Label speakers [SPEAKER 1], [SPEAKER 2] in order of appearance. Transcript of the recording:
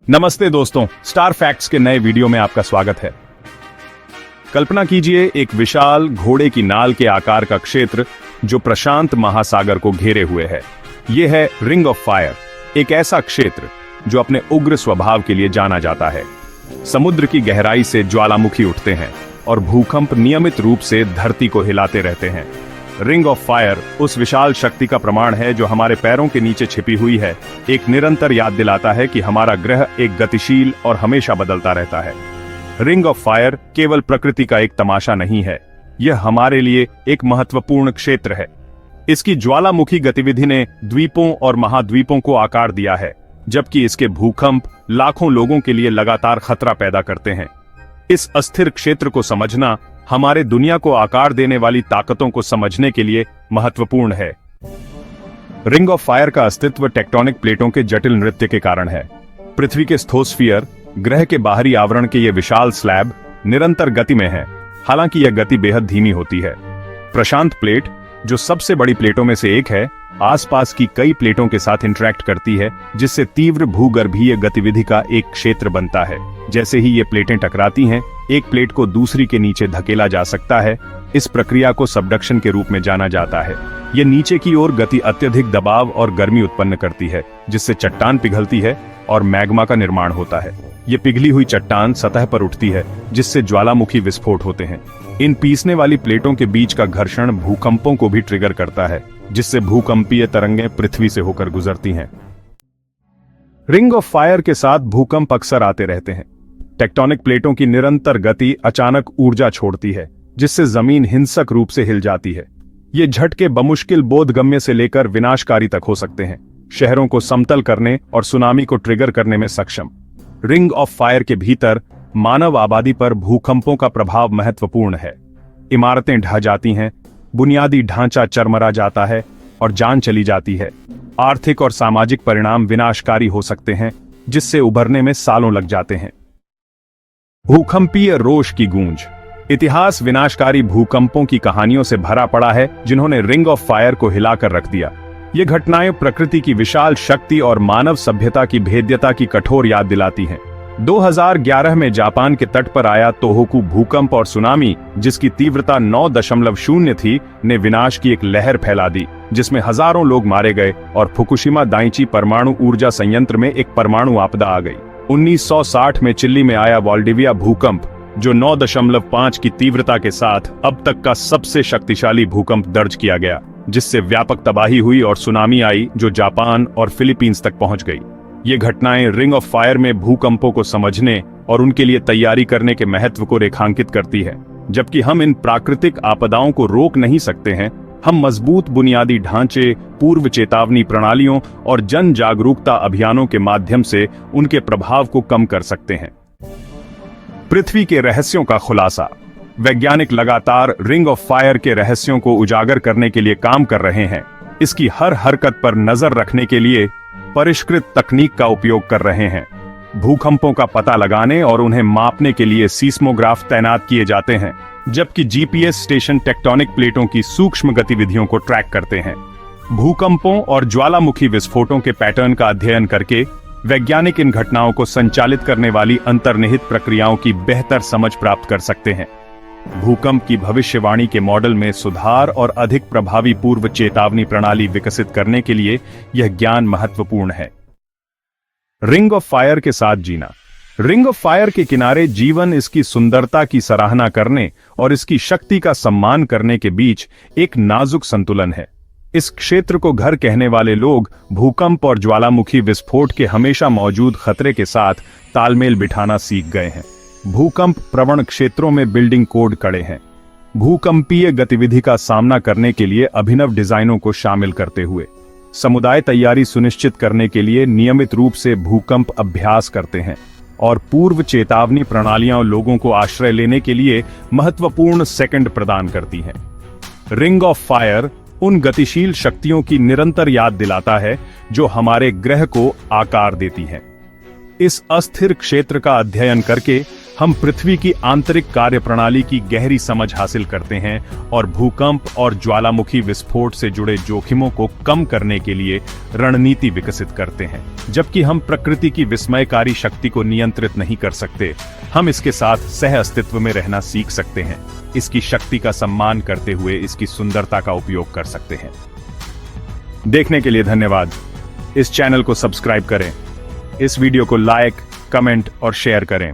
[SPEAKER 1] नमस्ते दोस्तों, star facts के नए वीडियो में आपका स्वागत है। कल्पना कीजिए एक विशाल घोड़े की नाल के आकार का क्षेत्र जो प्रशांत महासागर को घेरे हुए है। यह है रिंग ऑफ फायर, एक ऐसा क्षेत्र जो अपने उग्र स्वभाव के लिए जाना जाता है। समुद्र की गहराई से ज्वालामुखी उठते हैं और भूकंप नियमित रूप से धरती को हिलाते रहते हैं। रिंग ऑफ फायर उस विशाल शक्ति का प्रमाण है जो हमारे पैरों के नीचे छिपी हुई है, एक निरंतर याद दिलाता है कि हमारा ग्रह एक गतिशील और हमेशा बदलता रहता है। रिंग ऑफ फायर केवल प्रकृति का एक तमाशा नहीं है, यह हमारे लिए एक महत्वपूर्ण क्षेत्र है। इसकी ज्वालामुखी गतिविधि ने द्वीपों और महाद्वीपों को आकार दिया है, जबकि इसके भूकंप लाखों लोगों के लिए लगातार खतरा पैदा करते हैं। इस अस्थिर क्षेत्र को समझना हमारे दुनिया को आकार देने वाली ताकतों को समझने के लिए महत्वपूर्ण है। रिंग ऑफ फायर का अस्तित्व टेक्टोनिक प्लेटों के जटिल नृत्य के कारण है। पृथ्वी के स्थोस्फीयर, ग्रह के बाहरी आवरण के ये विशाल स्लैब निरंतर गति में है, हालांकि यह गति बेहद धीमी होती है। प्रशांत प्लेट, जो सबसे बड़ी प्लेटों में से एक है, आसपास की कई प्लेटों के साथ इंटरैक्ट करती है, जिससे तीव्र भूगर्भीय गतिविधि का एक क्षेत्र बनता है। जैसे ही ये प्लेटें टकराती हैं, एक प्लेट को दूसरी के नीचे धकेला जा सकता है। इस प्रक्रिया को सबडक्शन के रूप में जाना जाता है। ये नीचे की ओर गति अत्यधिक दबाव और गर्मी उत्पन्न करती है, जिससे चट्टान पिघलती है और मैग्मा का निर्माण होता है। ये पिघली हुई चट्टान सतह पर उठती है, जिससे ज्वालामुखी विस्फोट होते हैं। इन पीसने वाली प्लेटों के बीच का घर्षण भूकंपों को भी ट्रिगर करता है, जिससे भूकंपीय तरंगें पृथ्वी से होकर गुजरती हैं। रिंग ऑफ फायर के साथ भूकंप अक्सर आते रहते हैं। टेक्टोनिक प्लेटों की निरंतर गति अचानक ऊर्जा छोड़ती है, जिससे जमीन हिंसक रूप से हिल जाती है। ये झटके बमुश्किल बोधगम्य से लेकर विनाशकारी तक हो सकते हैं, शहरों को समतल करने और सुनामी को ट्रिगर करने में सक्षम। रिंग ऑफ फायर के भीतर मानव आबादी पर भूकंपों का प्रभाव महत्वपूर्ण है। इमारतें ढह जाती हैं, बुनियादी ढांचा चरमरा जाता है और जान चली जाती है। आर्थिक और सामाजिक परिणाम विनाशकारी हो सकते हैं, जिससे उभरने में सालों लग जाते हैं। भूकंपीय रोष की गूंज। इतिहास विनाशकारी भूकंपों की कहानियों से भरा पड़ा है, जिन्होंने रिंग ऑफ फायर को हिलाकर रख दिया। ये घटनाएं प्रकृति की विशाल शक्ति और मानव सभ्यता की भेद्यता की कठोर याद दिलाती हैं। 2011 में जापान के तट पर आया तोहोकू भूकंप और सुनामी, जिसकी तीव्रता 9.0 थी, ने विनाश की एक लहर फैला दी, जिसमें हजारों लोग मारे गए और फुकुशिमा दाइची परमाणु ऊर्जा संयंत्र में एक परमाणु आपदा आ गई। 1960 में चिली में आया वाल्डिविया भूकंप, जो 9.5 की तीव्रता के साथ अब तक का सबसे शक्तिशाली भूकंप दर्ज किया गया, जिससे व्यापक तबाही हुई और सुनामी आई जो जापान और फिलीपींस तक पहुंच गई। ये घटनाएं रिंग ऑफ फायर में भूकंपों को समझने और उनके लिए तैयारी करने के महत्व को रेखांकित करती है। जबकि हम इन प्राकृतिक आपदाओं को रोक नहीं सकते हैं, हम मजबूत बुनियादी ढांचे, पूर्व चेतावनी प्रणालियों और जन जागरूकता अभियानों के माध्यम से उनके प्रभाव को कम कर सकते हैं। पृथ्वी के रहस्यों का खुलासा। वैज्ञानिक लगातार रिंग ऑफ फायर के रहस्यों को उजागर करने के लिए काम कर रहे हैं। इसकी हर हरकत पर नजर रखने के लिए परिष्कृत तकनीक का उपयोग कर रहे हैं। भूकंपों का पता लगाने और उन्हें मापने के लिए सीस्मोग्राफ तैनात किए जाते हैं, जबकि जीपीएस स्टेशन टेक्टोनिक प्लेटों की सूक्ष्म गतिविधियों को ट्रैक करते हैं। भूकंपों और ज्वालामुखी विस्फोटों के पैटर्न का अध्ययन करके वैज्ञानिक इन घटनाओं को संचालित करने वाली अंतर्निहित प्रक्रियाओं की बेहतर समझ प्राप्त कर सकते हैं। भूकंप की भविष्यवाणी के मॉडल में सुधार और अधिक प्रभावी पूर्व चेतावनी प्रणाली विकसित करने के लिए यह ज्ञान महत्वपूर्ण है। रिंग ऑफ फायर के साथ जीना। रिंग ऑफ फायर के किनारे जीवन इसकी सुंदरता की सराहना करने और इसकी शक्ति का सम्मान करने के बीच एक नाजुक संतुलन है। इस क्षेत्र को घर कहने वाले लोग भूकंप और ज्वालामुखी विस्फोट के हमेशा मौजूद खतरे के साथ तालमेल बिठाना सीख गए हैं। भूकंप प्रवण क्षेत्रों में बिल्डिंग कोड कड़े हैं। भूकंपीय गतिविधि का सामना करने के लिए अभिनव डिजाइनों को शामिल करते हुए समुदाय तैयारी सुनिश्चित करने के लिए नियमित रूप से भूकंप अभ्यास करते हैं और पूर्व चेतावनी प्रणालियां लोगों को आश्रय लेने के लिए महत्वपूर्ण सेकंड प्रदान करती हैं। रिंग ऑफ फायर उन गतिशील शक्तियों की निरंतर याद दिलाता है जो हमारे ग्रह को आकार देती हैं। इस अस्थिर क्षेत्र का अध्ययन करके हम पृथ्वी की आंतरिक कार्यप्रणाली की गहरी समझ हासिल करते हैं और भूकंप और ज्वालामुखी विस्फोट से जुड़े जोखिमों को कम करने के लिए रणनीति विकसित करते हैं। जबकि हम प्रकृति की विस्मयकारी शक्ति को नियंत्रित नहीं कर सकते, हम इसके साथ सह अस्तित्व में रहना सीख सकते हैं, इसकी शक्ति का सम्मान करते हुए इसकी सुंदरता का उपयोग कर सकते हैं। देखने के लिए धन्यवाद। इस चैनल को सब्सक्राइब करें, इस वीडियो को लाइक, कमेंट और शेयर करें।